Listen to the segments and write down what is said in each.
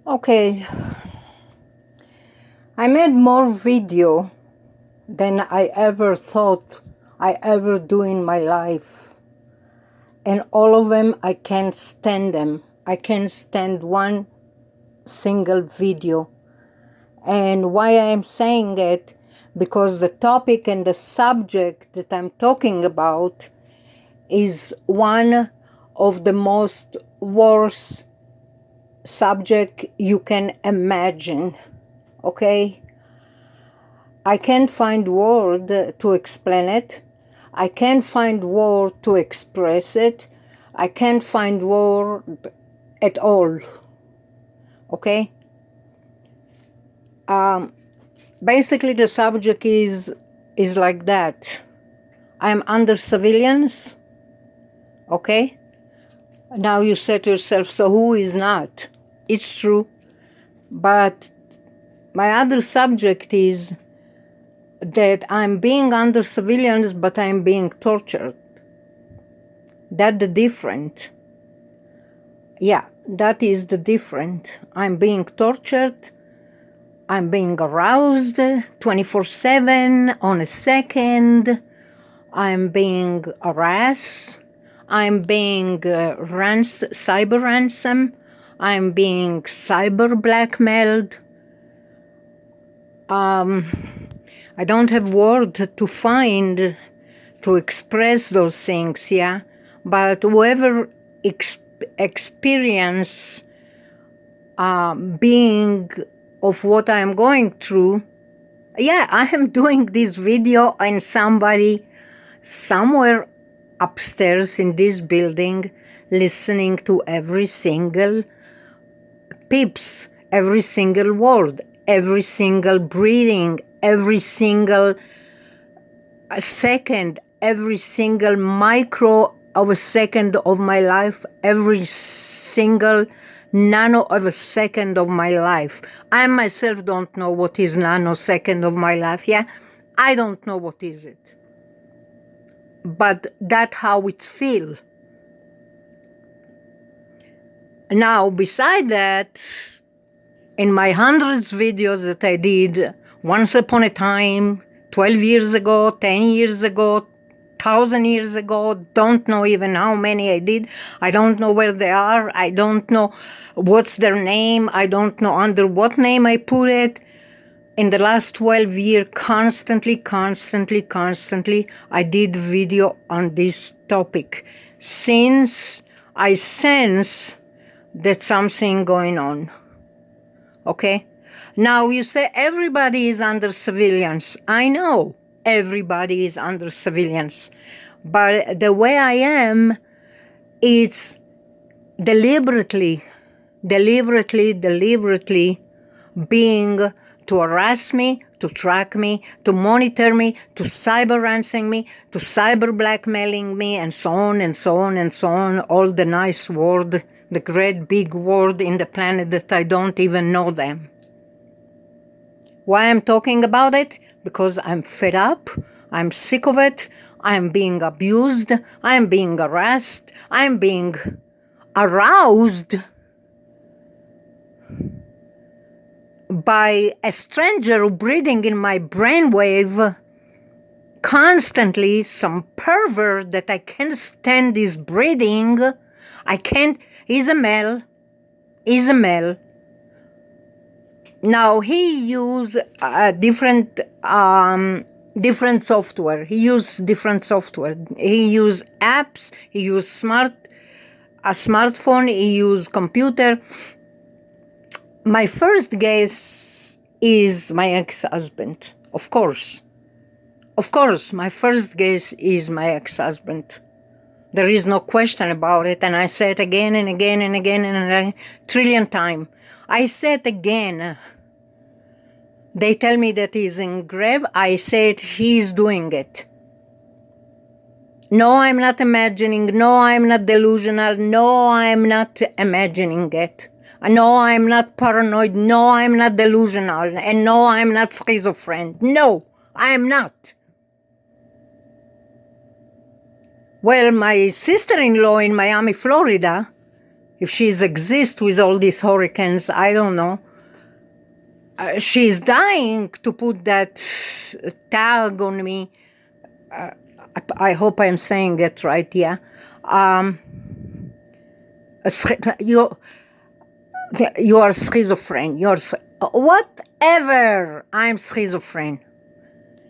Okay, I made more video than I ever thought I ever do in my life. And all of them, I can't stand them. I can't stand one single video. And why I am saying it? Because the topic and the subject that I'm talking about is one of the most worst subject you can imagine. Okay? I can't find word to explain it. I can't find word to express it. I can't find word at all. Okay? Basically, the subject is like that. I'm under surveillance. Okay? Now you say to yourself, so who is not? It's true. But my other subject is that I'm being under surveillance, but I'm being tortured. That's the different. Yeah, that is the different. I'm being tortured. I'm being aroused 24/7 on a second. I'm being harassed. I'm being cyber ransom. I'm being cyber blackmailed. I don't have word to find to express those things, yeah? But whoever experience being of what I'm going through, yeah, I am doing this video and somebody somewhere upstairs in this building listening to every single pips, every single word, every single breathing, every single second, every single micro of a second of my life, every single nano of a second of my life. I myself don't know what is nanosecond of my life, yeah? I don't know what is it. But that's how it feels. Now, beside that, in my hundreds videos that I did once upon a time, 12 years ago, 10 years ago, 1,000 years ago, don't know even how many I did. I don't know where they are. I don't know what's their name. I don't know under what name I put it. In the last 12 years, constantly, I did video on this topic since I sense that something going on. Okay? Now you say everybody is under surveillance. I know everybody is under surveillance. But the way I am, it's deliberately being to harass me, to track me, to monitor me, to cyber ransoming me, to cyber blackmailing me, and so on and so on and so on. All the nice word, the great big word in the planet that I don't even know them. Why I'm talking about it? Because I'm fed up. I'm sick of it. I'm being abused. I'm being harassed. I'm being aroused by a stranger breathing in my brainwave constantly, some pervert that I can't stand his breathing. I can't. He's a male. Now he use different software. He use different software. He use apps. He use a smartphone. He use computer. My first guess is my ex-husband. Of course, my first guess is my ex-husband. There is no question about it, and I say it again and again and again and again, trillion times. I say it again. They tell me that he's in grave. I said he's doing it. No, I'm not imagining. No, I'm not delusional. No, I'm not imagining it. No, I'm not paranoid. No, I'm not delusional. And no, I'm not schizophrenic. No, I am not. Well, my sister-in-law in Miami, Florida, If she's exist with all these hurricanes, I don't know. She's dying to put that tag on me. I hope I'm saying it right, yeah. You are schizophrenic. Whatever. I'm schizophrenic.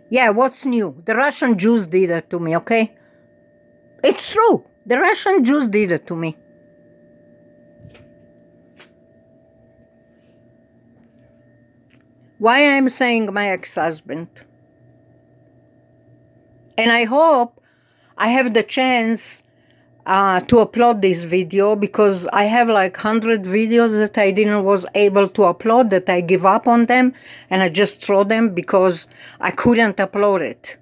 Yeah, what's new? The Russian Jews did it to me, okay? It's true. The Russian Jews did it to me. Why I'm saying my ex-husband? And I hope I have the chance to upload this video, because I have like 100 videos that I didn't was able to upload, that I give up on them and I just throw them because I couldn't upload it.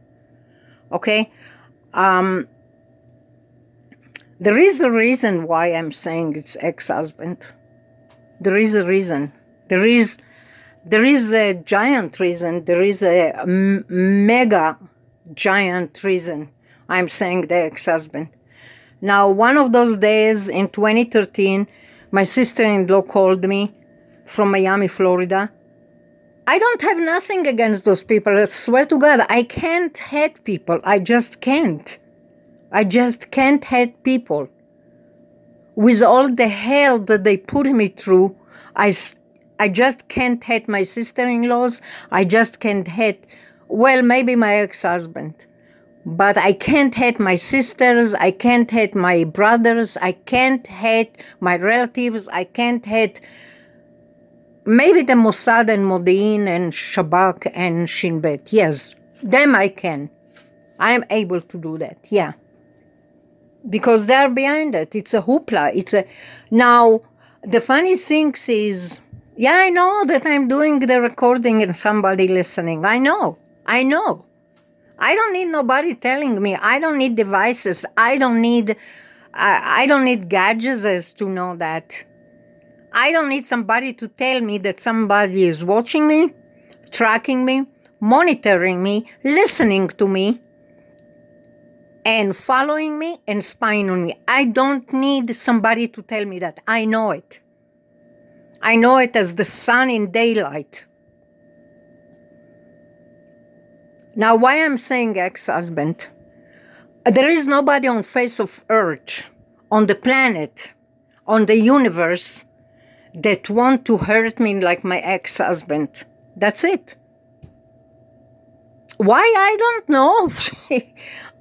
Okay? There is a reason why I'm saying it's ex-husband. There is a reason. There is a giant reason. There is a mega giant reason I'm saying the ex-husband. Now, one of those days in 2013, my sister-in-law called me from Miami, Florida. I don't have nothing against those people. I swear to God, I can't hate people. I just can't. I just can't hate people. With all the hell that they put me through, I just can't hate my sister-in-laws. I just can't hate, well, maybe my ex-husband. But I can't hate my sisters, I can't hate my brothers, I can't hate my relatives, I can't hate maybe the Mossad and Modi'in and Shabak and Shin Bet. Yes, them I can. I'm able to do that, yeah. Because they're behind it. It's a hoopla. Now, the funny thing is, yeah, I know that I'm doing the recording and somebody listening. I know. I don't need nobody telling me. I don't need devices. I don't need gadgets to know that. I don't need somebody to tell me that somebody is watching me, tracking me, monitoring me, listening to me, and following me and spying on me. I don't need somebody to tell me that. I know it. I know it as the sun in daylight. Now, why I'm saying ex-husband? There is nobody on face of earth, on the planet, on the universe, that want to hurt me like my ex-husband. That's it. Why? I don't know.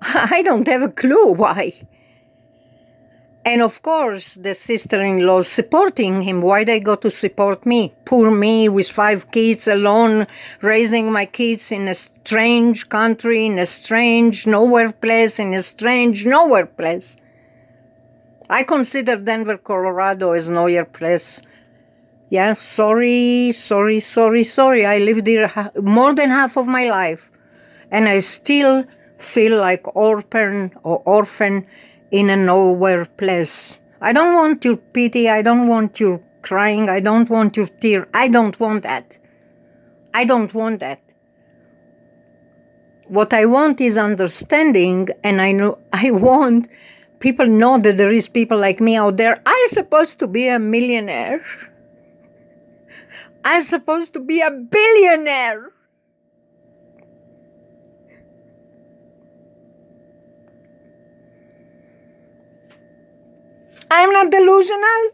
I don't have a clue why. And of course, the sister-in-law supporting him. Why they go to support me? Poor me with 5 kids alone, raising my kids in a strange country, in a strange nowhere place, in a strange nowhere place. I consider Denver, Colorado as nowhere place. Yeah, sorry. I lived there more than half of my life. And I still feel like orphan in a nowhere place. I don't want your pity. I don't want your crying. I don't want your tear. I don't want that. I don't want that. What I want is understanding, and I want people know that there is people like me out there. I'm supposed to be a millionaire. I'm supposed to be a billionaire. I'm not delusional.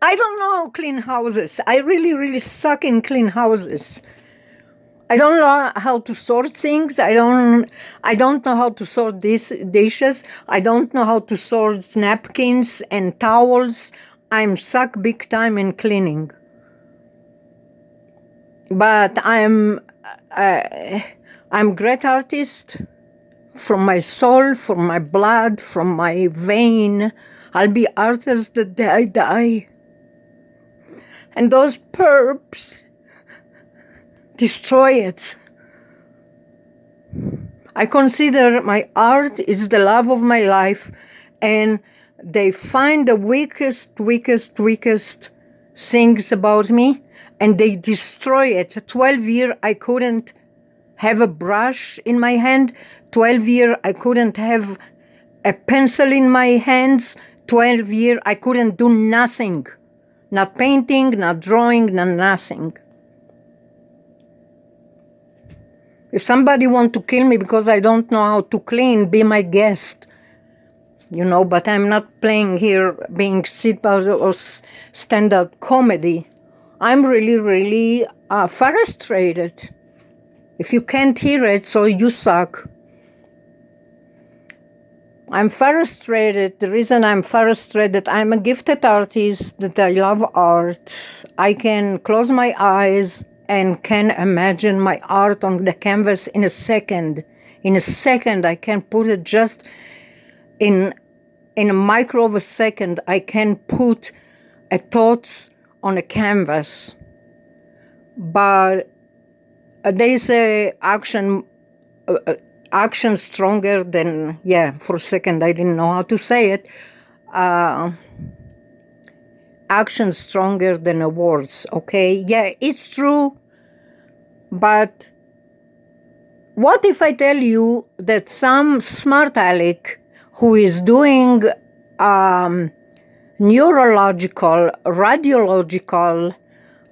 I don't know how to clean houses. I really suck in clean houses. I don't know how to sort things. I don't know how to sort dishes. I don't know how to sort napkins and towels. I'm suck big time in cleaning. But I'm great artist from my soul, from my blood, from my vein. I'll be artist the day I die. And those perps destroy it. I consider my art is the love of my life, and they find the weakest things about me, and they destroy it. 12 years I couldn't have a brush in my hand. 12 years I couldn't have a pencil in my hands. 12 years, I couldn't do nothing. Not painting, not drawing, not nothing. If somebody want to kill me because I don't know how to clean, be my guest. But I'm not playing here being sit-out or stand-up comedy. I'm really, really frustrated. If you can't hear it, so you suck. I'm frustrated. The reason I'm frustrated, I'm a gifted artist, that I love art. I can close my eyes and can imagine my art on the canvas in a second. In a second, I can put it just in a micro of a second. I can put a thoughts on a canvas. But they say action stronger than, for a second I didn't know how to say it. Action stronger than words, okay? Yeah, it's true. But what if I tell you that some smart aleck who is doing neurological, radiological,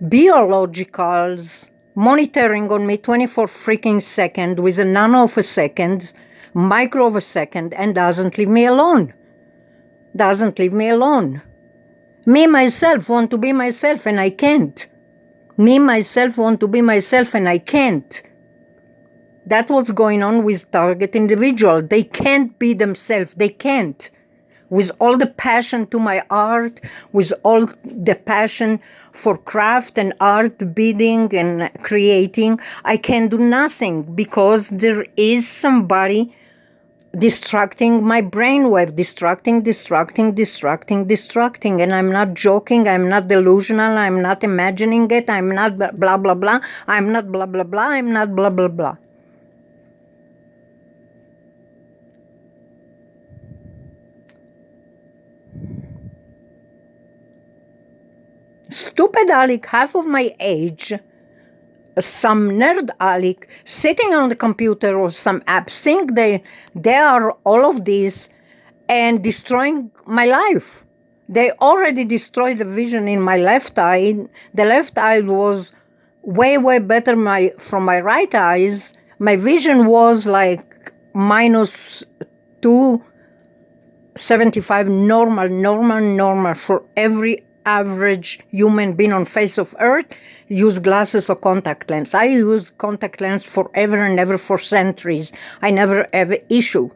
biologicals, monitoring on me 24 freaking seconds with a nano of a second, micro of a second, and doesn't leave me alone. Doesn't leave me alone. Me, myself, want to be myself and I can't. Me, myself, want to be myself and I can't. That's what's going on with target individual. They can't be themselves. They can't. With all the passion to my art, with all the passion for craft and art, bidding and creating, I can do nothing because there is somebody distracting my brainwave, distracting. And I'm not joking, I'm not delusional, I'm not imagining it, I'm not blah, blah, blah, I'm not blah, blah, blah, I'm not blah, blah, blah. Stupid aleck, half of my age, some nerd aleck sitting on the computer or some app think they are all of this and destroying my life. They already destroyed the vision in my left eye. The left eye was way, way better from my right eyes. My vision was like minus 275 normal for every average human being on face of earth. Use glasses or contact lens. I use contact lens forever and ever for centuries. I never have issue.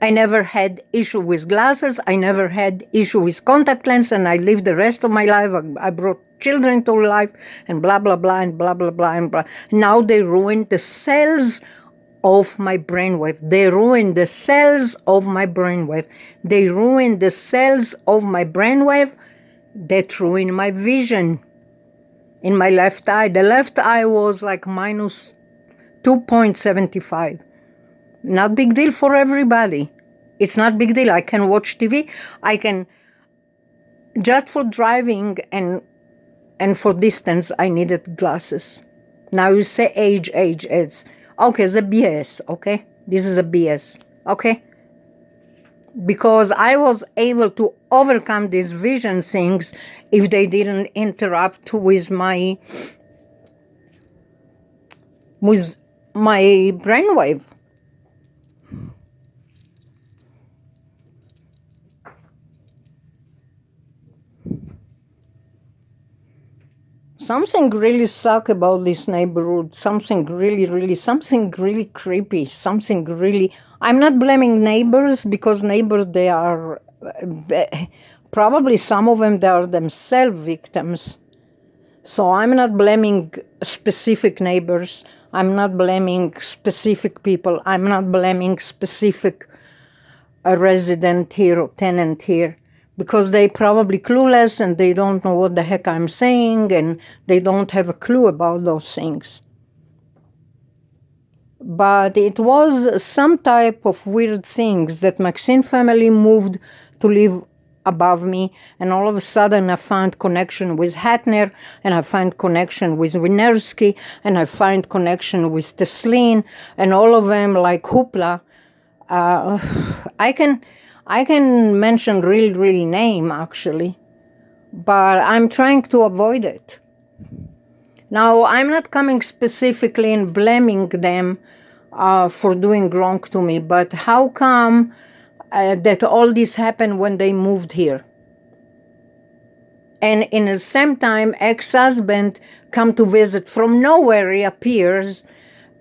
I never had issue with glasses. I never had issue with contact lens, and I lived the rest of my life. I brought children to life, and blah blah blah and blah blah blah and blah. Now they ruined the cells of my brainwave. They ruined the cells of my brainwave. They ruined the cells of my brainwave. That ruined my vision in my left eye. The left eye was like minus 2.75. Not big deal for everybody. It's not big deal. I can watch TV. I can, just for driving and for distance, I needed glasses. Now you say age, it's, okay, it's a BS, okay? This is a BS, okay? Because I was able to overcome these vision things if they didn't interrupt with my brainwave. Something really suck about this neighborhood. Something really creepy. Something really. I'm not blaming neighbors because neighbors, they are probably some of them, they are themselves victims. So I'm not blaming specific neighbors. I'm not blaming specific people. I'm not blaming specific resident here or tenant here. Because they probably clueless and they don't know what the heck I'm saying and they don't have a clue about those things. But it was some type of weird things that Maxine family moved to live above me, and all of a sudden I found connection with Hatner, and I find connection with Winerski, and I find connection with Teslin, and all of them like hoopla. I can mention real name, actually, but I'm trying to avoid it. Now, I'm not coming specifically and blaming them for doing wrong to me, but how come that all this happened when they moved here? And in the same time, ex-husband come to visit from nowhere. He appears,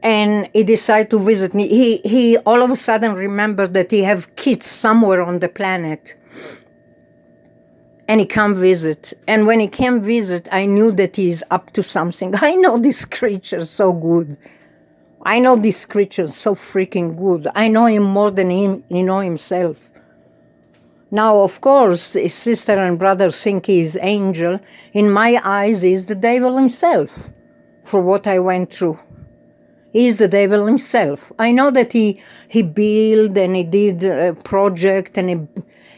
and he decided to visit me. He all of a sudden remembered that he have kids somewhere on the planet, and he come visit. And when he came visit, I knew that he's up to something. I know this creature so good. I know this creature so freaking good. I know him more than he know himself. Now, of course, his sister and brother think he's angel. In my eyes, he's the devil himself for what I went through. He's the devil himself. I know that he built and he did a project and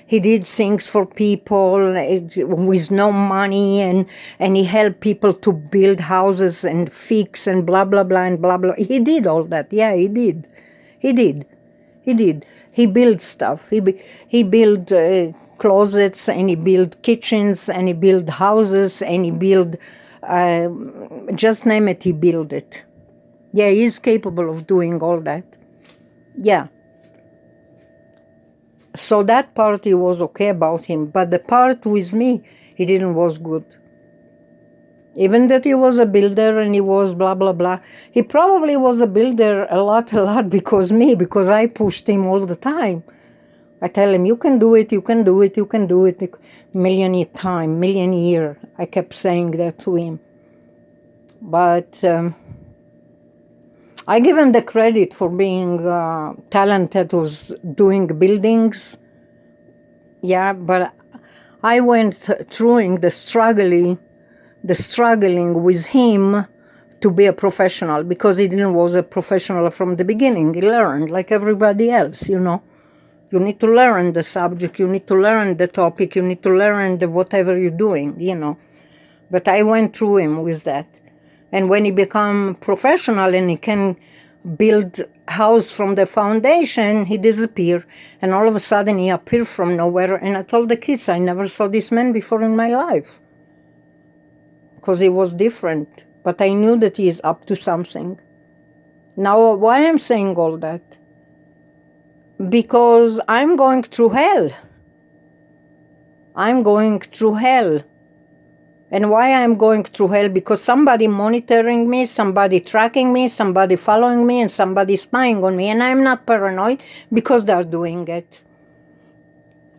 he did things for people with no money, and he helped people to build houses and fix and blah, blah, blah, and blah, blah. He did all that. Yeah, he did. He did. He built stuff. He built closets, and he built kitchens, and he built houses, and he built, just name it, he built it. Yeah, he's capable of doing all that. Yeah. So that part he was okay about him, but the part with me, he didn't was good. Even that he was a builder and he was blah, blah, blah. He probably was a builder a lot because I pushed him all the time. I tell him, you can do it, you can do it, you can do it. Million year. I kept saying that to him. But I give him the credit for being talented with doing buildings. Yeah, but I went through the struggling with him to be a professional, because he didn't was a professional from the beginning. He learned like everybody else, you know. You need to learn the subject, you need to learn the topic, you need to learn whatever you're doing, you know. But I went through him with that. And when he become professional and he can build house from the foundation, he disappeared. And all of a sudden he appeared from nowhere. And I told the kids, I never saw this man before in my life. Because he was different. But I knew that he is up to something. Now, why I'm saying all that? Because I'm going through hell. I'm going through hell. And why I'm going through hell? Because somebody monitoring me, somebody tracking me, somebody following me, and somebody spying on me. And I'm not paranoid because they're doing it.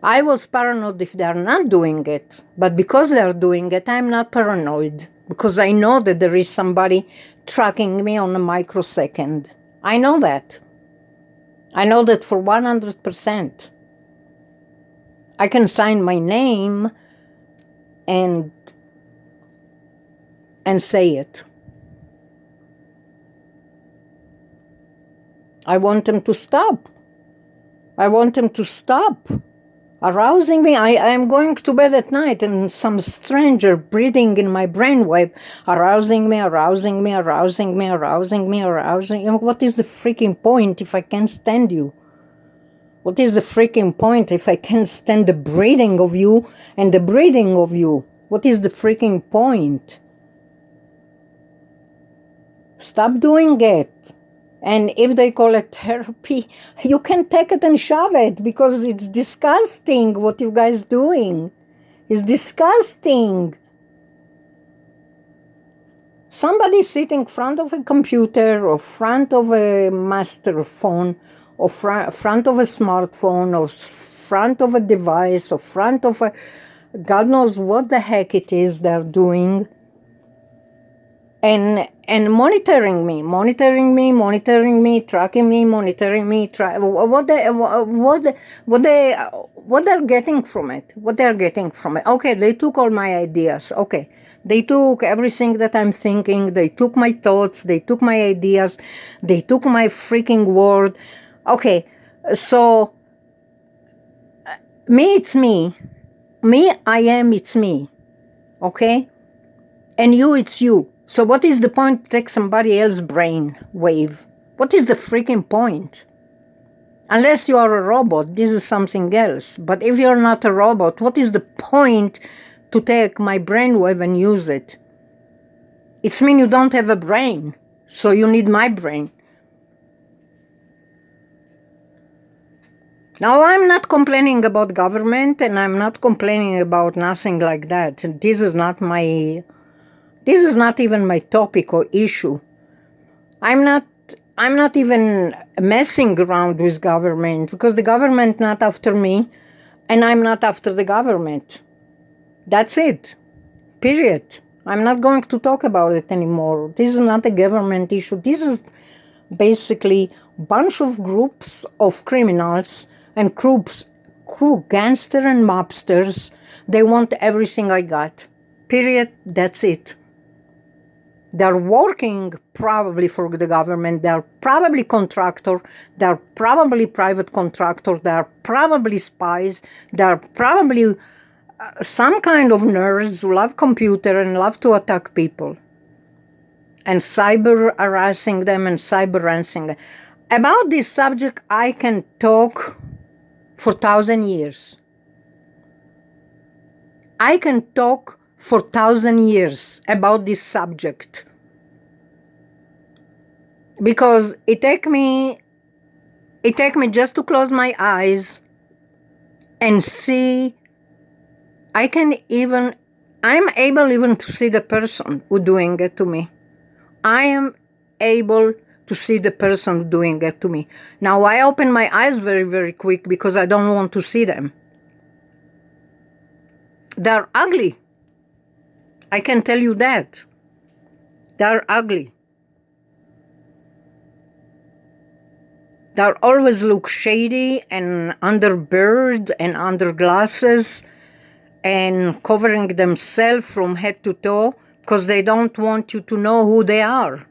I was paranoid if they're not doing it. But because they're doing it, I'm not paranoid. Because I know that there is somebody tracking me on a microsecond. I know that. I know that for 100%. I can sign my name and say it. I want them to stop. I want them to stop arousing me. I'm going to bed at night and some stranger breathing in my brainwave, arousing me. What is the freaking point if I can't stand you? What is the freaking point if I can't stand the breathing of you and the breathing of you? What is the freaking point? Stop doing it. And if they call it therapy, you can take it and shove it, because it's disgusting what you guys doing. It's disgusting. Somebody sitting in front of a computer or front of a master phone or front of a smartphone or front of a device or front of a... God knows what the heck it is they're doing. And monitoring me, tracking me, what they're getting from it. Okay, they took all my ideas. Okay, they took everything that I'm thinking. They took my thoughts. They took my ideas. They took my freaking word. Okay, so me, it's me. Me, I am, it's me. Okay, and you, it's you. So what is the point to take somebody else's brain wave? What is the freaking point? Unless you are a robot, this is something else. But if you're not a robot, what is the point to take my brainwave and use it? It's mean you don't have a brain, so you need my brain. Now, I'm not complaining about government, and I'm not complaining about nothing like that. This is not even my topic or issue. I'm not even messing around with government, because the government not after me, and I'm not after the government. That's it. Period. I'm not going to talk about it anymore. This is not a government issue. This is basically a bunch of groups of criminals and crew gangster and mobsters. They want everything I got. Period. That's it. They're working probably for the government. They're probably contractor. They're probably private contractor. They're probably spies. They're probably some kind of nerds who love computer and love to attack people and cyber harassing them and cyber ransoming them. About this subject, I can talk for 1,000 years. I can talk for 1,000 years about this subject, because it take me just to close my eyes and see. I'm able even to see the person who doing it to me. I am able to see the person doing it to me. Now, I open my eyes very, very quick because I don't want to see them. They're ugly. I can tell you that. They're ugly. They always look shady and under bird and under glasses and covering themselves from head to toe because they don't want you to know who they are.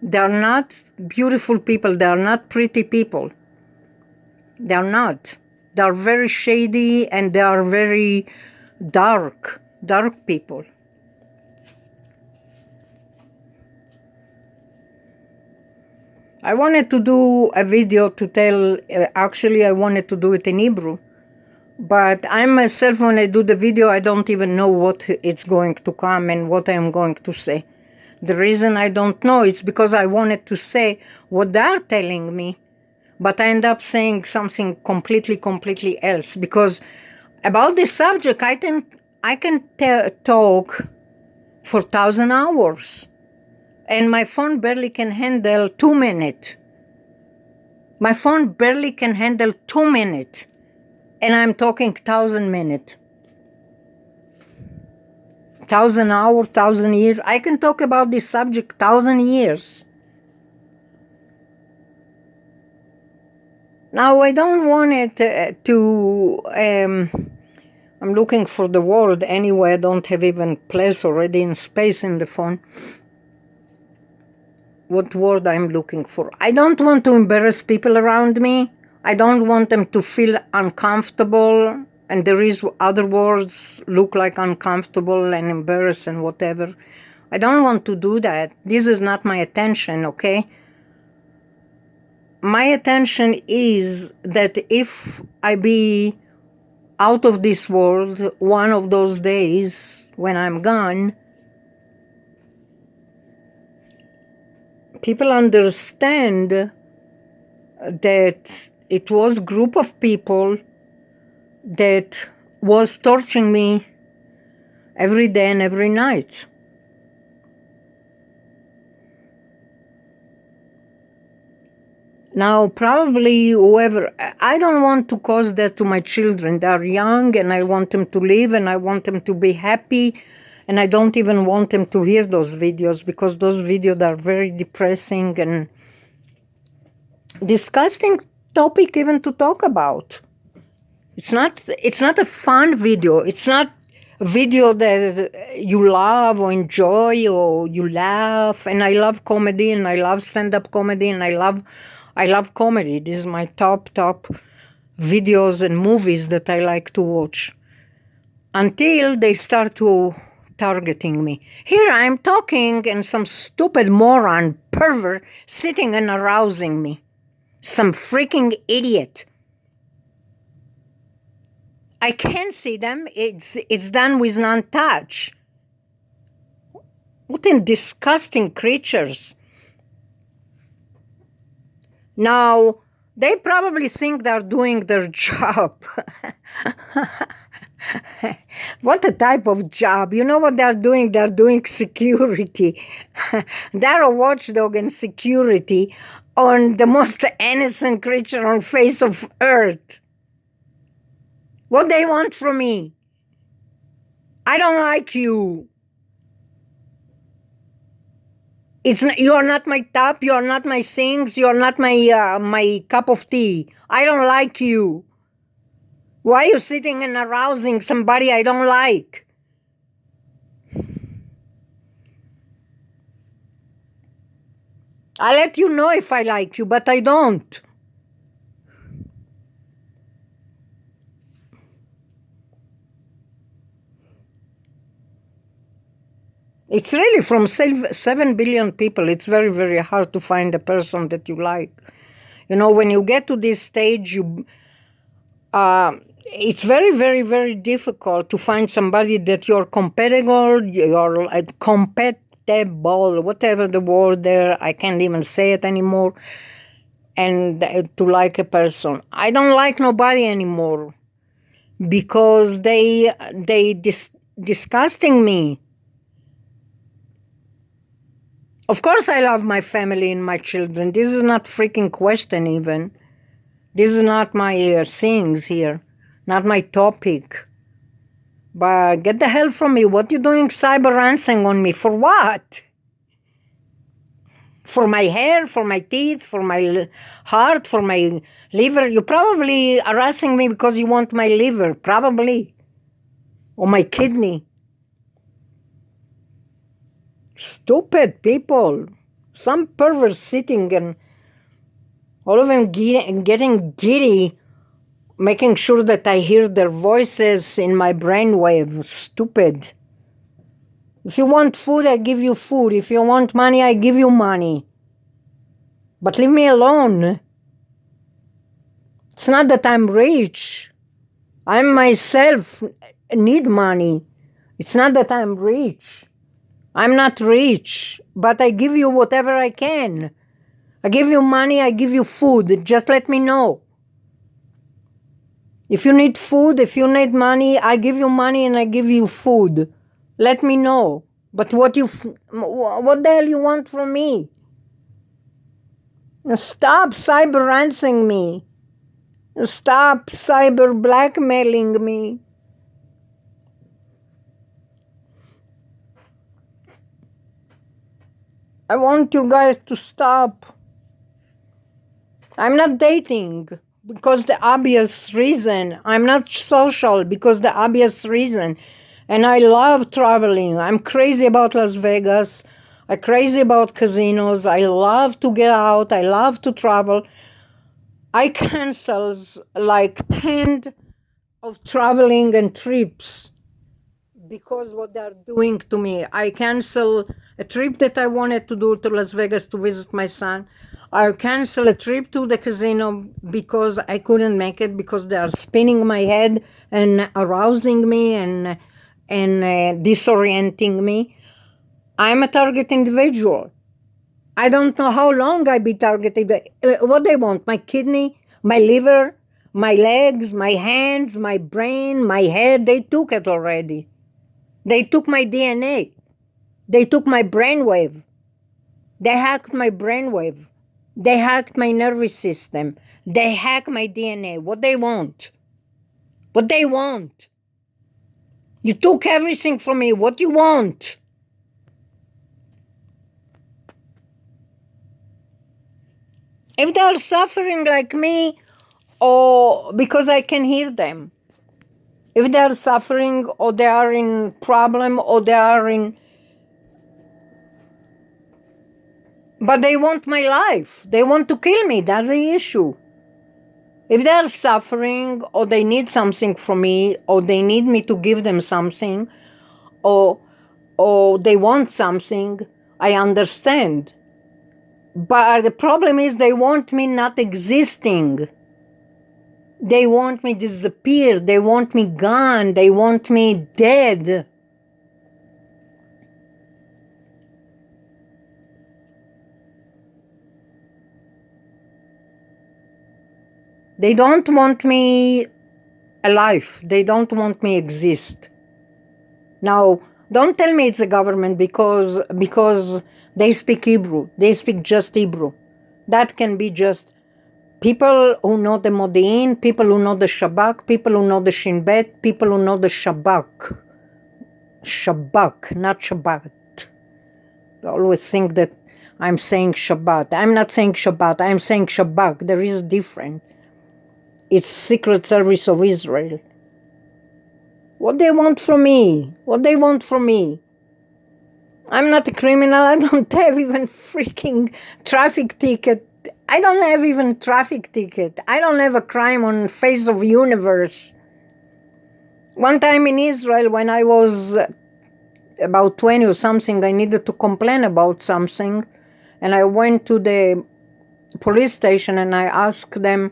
They're not beautiful people. They're not pretty people. They're not. They're very shady and they are very dark people. I wanted to do a video to tell, actually I wanted to do it in Hebrew, but I myself, when I do the video, I don't even know what it's going to come and what I'm going to say. The reason I don't know is because I wanted to say what they're telling me, but I end up saying something completely else, because about this subject, I can talk for 1,000 hours. And my phone barely can handle 2 minutes. My phone barely can handle 2 minutes. And I'm talking 1,000 minutes. 1,000 hours, 1,000 years. I can talk about this subject 1,000 years. Now, I don't want it I'm looking for the word anyway. I don't have even place already in space in the phone. What word I'm looking for. I don't want to embarrass people around me. I don't want them to feel uncomfortable, and there is other words look like uncomfortable and embarrassed and whatever. I don't want to do that. This is not my attention, okay? My attention is that if I be out of this world one of those days when I'm gone, people understand that it was a group of people that was torturing me every day and every night. Now, probably whoever, I don't want to cause that to my children. They're young and I want them to live and I want them to be happy. And I don't even want them to hear those videos, because those videos are very depressing and disgusting topic even to talk about. It's not a fun video. It's not a video that you love or enjoy or you laugh. And I love comedy and I love stand-up comedy and I love comedy. This is my top videos and movies that I like to watch. Until they start to targeting me. Here I am talking and some stupid moron, pervert, sitting and arousing me. Some freaking idiot. I can see them. It's done with non-touch. What in disgusting creatures. Now, they probably think they're doing their job. What a type of job. You know what they're doing? They're doing security. They're a watchdog and security on the most innocent creature on face of earth. What they want from me? I don't like you. You are not my top. You are not my things. You are not my cup of tea. I don't like you. Why are you sitting and arousing somebody I don't like? I let you know if I like you, but I don't. It's really from 7 billion people, it's very, very hard to find a person that you like. You know, when you get to this stage, it's very, very, very difficult to find somebody that you're compatible, whatever the word there, I can't even say it anymore, and to like a person. I don't like nobody anymore because they disgusting me. Of course I love my family and my children. This is not freaking question even. This is not my things here, not my topic. But get the hell from me. What you doing cyber-ransing on me? For what? For my hair, for my teeth, for my heart, for my liver? You're probably harassing me because you want my liver, probably. Or my kidney. Stupid people. Some perverts sitting and all of them getting giddy, making sure that I hear their voices in my brainwave. Stupid. If you want food, I give you food. If you want money, I give you money. But leave me alone. It's not that I'm rich. I myself need money. It's not that I'm rich. I'm not rich, but I give you whatever I can. I give you money, I give you food. Just let me know. If you need food, if you need money, I give you money and I give you food. Let me know. But what the hell you want from me? Stop cyber-ransing me. Stop cyber-blackmailing me. I want you guys to stop. I'm not dating because the obvious reason. I'm not social because the obvious reason. And I love traveling. I'm crazy about Las Vegas. I'm crazy about casinos. I love to get out. I love to travel. I cancel like 10 of traveling and trips because what they're doing to me. I cancel a trip that I wanted to do to Las Vegas to visit my son. I cancel a trip to the casino because I couldn't make it because they are spinning my head and arousing me and disorienting me. I'm a target individual. I don't know how long I be targeted. What they want? My kidney, my liver, my legs, my hands, my brain, my head. They took it already. They took my DNA. They took my brainwave. They hacked my brainwave. They hacked my nervous system. They hacked my DNA. What they want? What they want? You took everything from me. What you want? If they are suffering like me, or because I can hear them. If they are suffering, or they are in problem, or they are in... But they want my life. They want to kill me. That's the issue. If they are suffering, or they need something from me, or they need me to give them something, or they want something, I understand. But the problem is they want me not existing. They want me disappear. They want me gone. They want me dead. They don't want me alive. They don't want me exist. Now, don't tell me it's the government because they speak Hebrew. They speak just Hebrew. That can be just people who know the Modi'in, people who know the Shabak, people who know the Shin Bet, people who know the Shabak. Shabak, not Shabbat. I always think that I'm saying Shabbat. I'm not saying Shabbat. I'm saying Shabak. There is different. It's Secret Service of Israel. What they want from me? What they want from me? I'm not a criminal. I don't have even freaking traffic ticket. I don't have even traffic ticket. I don't have a crime on face of universe. One time in Israel, when I was about 20 or something, I needed to complain about something. And I went to the police station and I asked them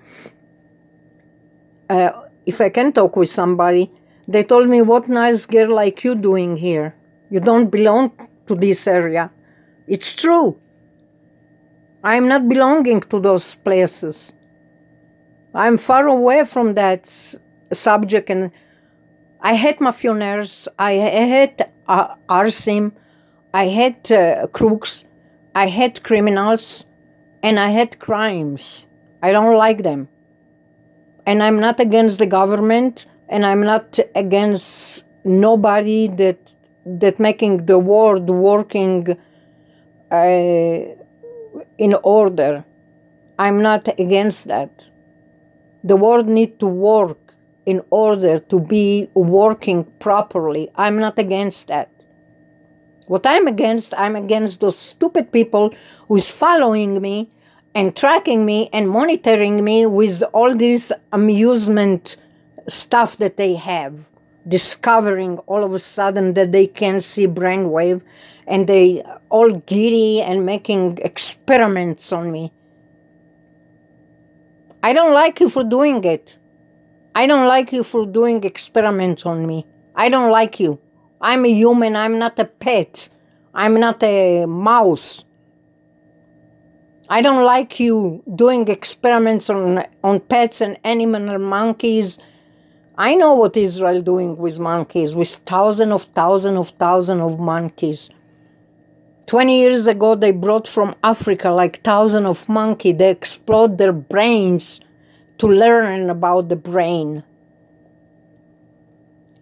if I can talk with somebody. They told me, what nice girl like you doing here? You don't belong to this area. It's true. I'm not belonging to those places. I'm far away from that subject, and I hate mafionaires, I hate arsim, I hate crooks, I hate criminals, and I hate crimes. I don't like them. And I'm not against the government, and I'm not against nobody that making the world working in order. I'm not against that. The world needs to work in order to be working properly. I'm not against that. What I'm against those stupid people who is following me and tracking me and monitoring me with all this amusement stuff that they have, discovering all of a sudden that they can see brainwave, and they all giddy and making experiments on me. I don't like you for doing it. I don't like you for doing experiments on me. I don't like you. I'm a human. I'm not a pet. I'm not a mouse. I don't like you doing experiments on pets and animal monkeys. I know what Israel doing with monkeys, with thousands of monkeys. 20 years ago, they brought from Africa like thousands of monkeys. They explode their brains to learn about the brain.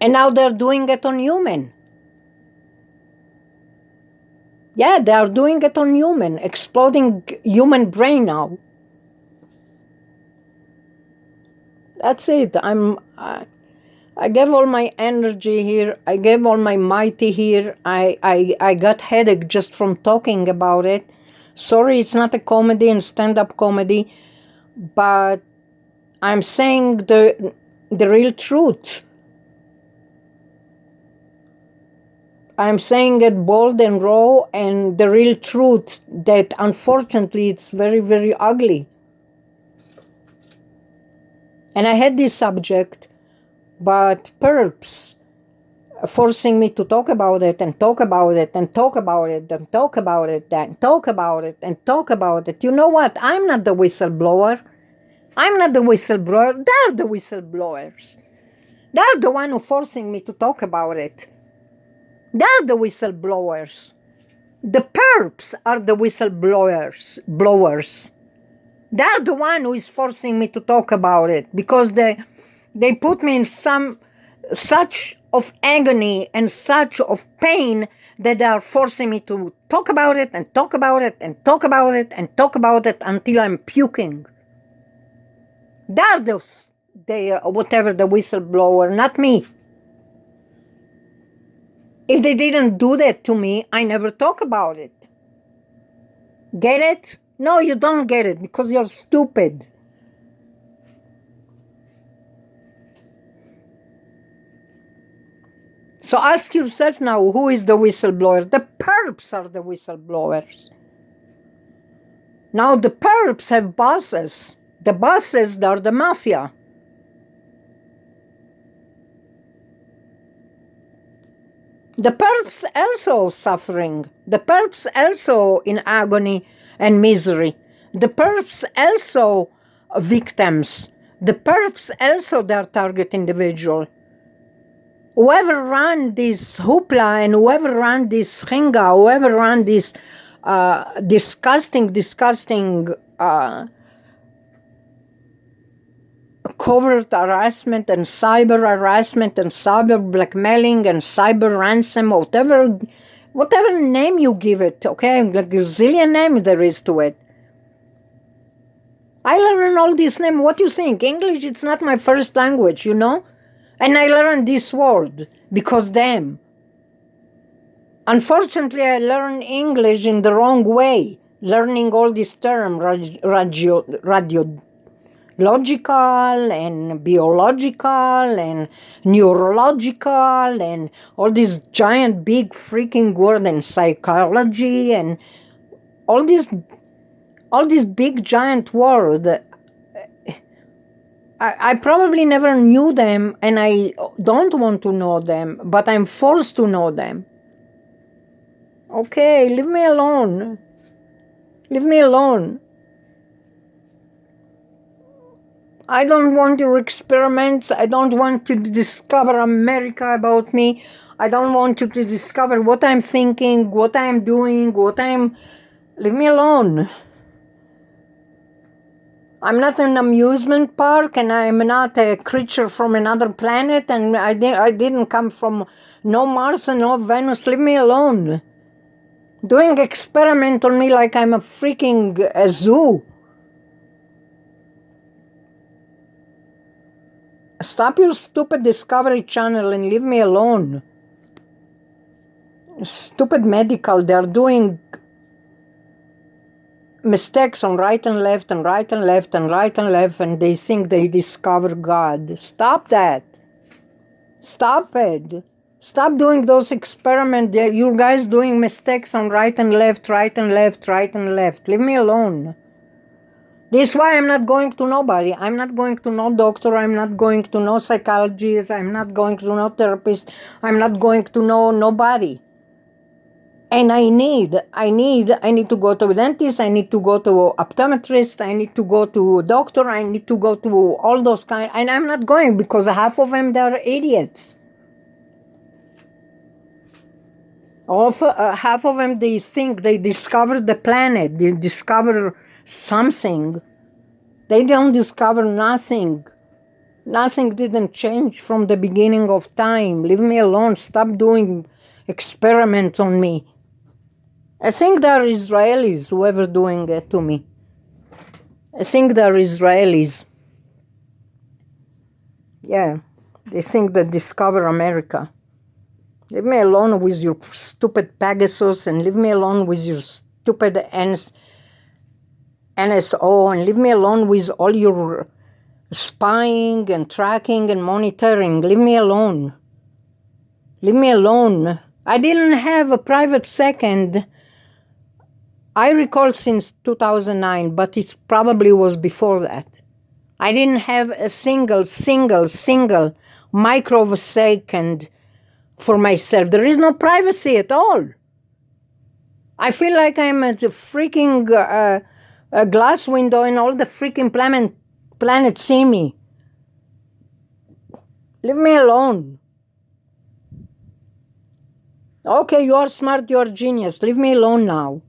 And now they're doing it on human. Yeah, they are doing it on human, exploding human brain now. That's it. I gave all my energy here. I gave all my mighty here. I got headache just from talking about it. Sorry, it's not a comedy and stand-up comedy, but I'm saying the real truth. I'm saying it bold and raw, and the real truth that unfortunately it's very, very ugly. And I had this subject, but perps forcing me to talk about it and talk about it and talk about it and talk about it and talk about it and talk about it. You know what? I'm not the whistleblower. I'm not the whistleblower. They're the whistleblowers. They're the one who forcing me to talk about it. They're the whistleblowers. The perps are the whistleblowers. They're the one who is forcing me to talk about it because they put me in such of agony and such of pain that they are forcing me to talk about it and talk about it and talk about it and talk about it until I'm puking. They're whatever the whistleblower, not me. If they didn't do that to me, I never talk about it. Get it? No, you don't get it because you're stupid. So ask yourself now, who is the whistleblower? The perps are the whistleblowers. Now the perps have bosses. The bosses are the mafia. The perps also suffering. The perps also in agony and misery. The perps also victims. The perps also their target individual. Whoever ran this hoopla and whoever ran this chinga, whoever ran this disgusting covert harassment and cyber harassment and cyber blackmailing and cyber ransom, whatever name you give it, okay, like a zillion names there is to it. I learned all these names. What you think? English, it's not my first language, you know? And I learned this word because them. Unfortunately, I learned English in the wrong way, learning all these terms, radiological and biological and neurological and all these giant big freaking words and psychology and all these big giant words. I probably never knew them and I don't want to know them, but I'm forced to know them. Okay, leave me alone. Leave me alone. I don't want your experiments. I don't want you to discover America about me. I don't want you to discover what I'm thinking, what I'm doing, Leave me alone. I'm not an amusement park and I'm not a creature from another planet and I didn't come from no Mars and no Venus. Leave me alone. Doing experiment on me like I'm a freaking zoo. Stop your stupid Discovery Channel and leave me alone. Stupid medical, they're doing mistakes on right and left and right and left and right and left and they think they discover God. Stop that. Stop it. Stop doing those experiments. You guys doing mistakes on right and left, right and left, right and left. Leave me alone. This is why I'm not going to nobody. I'm not going to no doctor. I'm not going to no psychologist. I'm not going to no therapist. I'm not going to know nobody. And I need to go to a dentist. I need to go to optometrist. I need to go to a doctor. I need to go to all those kind. And I'm not going because half of them, they're idiots. Half of them, they think they discovered the planet. They discover something. They don't discover nothing. Nothing didn't change from the beginning of time. Leave me alone. Stop doing experiments on me. I think they're Israelis, whoever doing it to me. I think they're Israelis. Yeah, they think they discover America. Leave me alone with your stupid Pegasus and leave me alone with your stupid NSO and leave me alone with all your spying and tracking and monitoring. Leave me alone. Leave me alone. I didn't have a private second. I recall since 2009, but it probably was before that. I didn't have a single microsecond for myself. There is no privacy at all. I feel like I'm at a freaking a glass window and all the freaking planets see me. Leave me alone. Okay, you are smart, you are genius. Leave me alone now.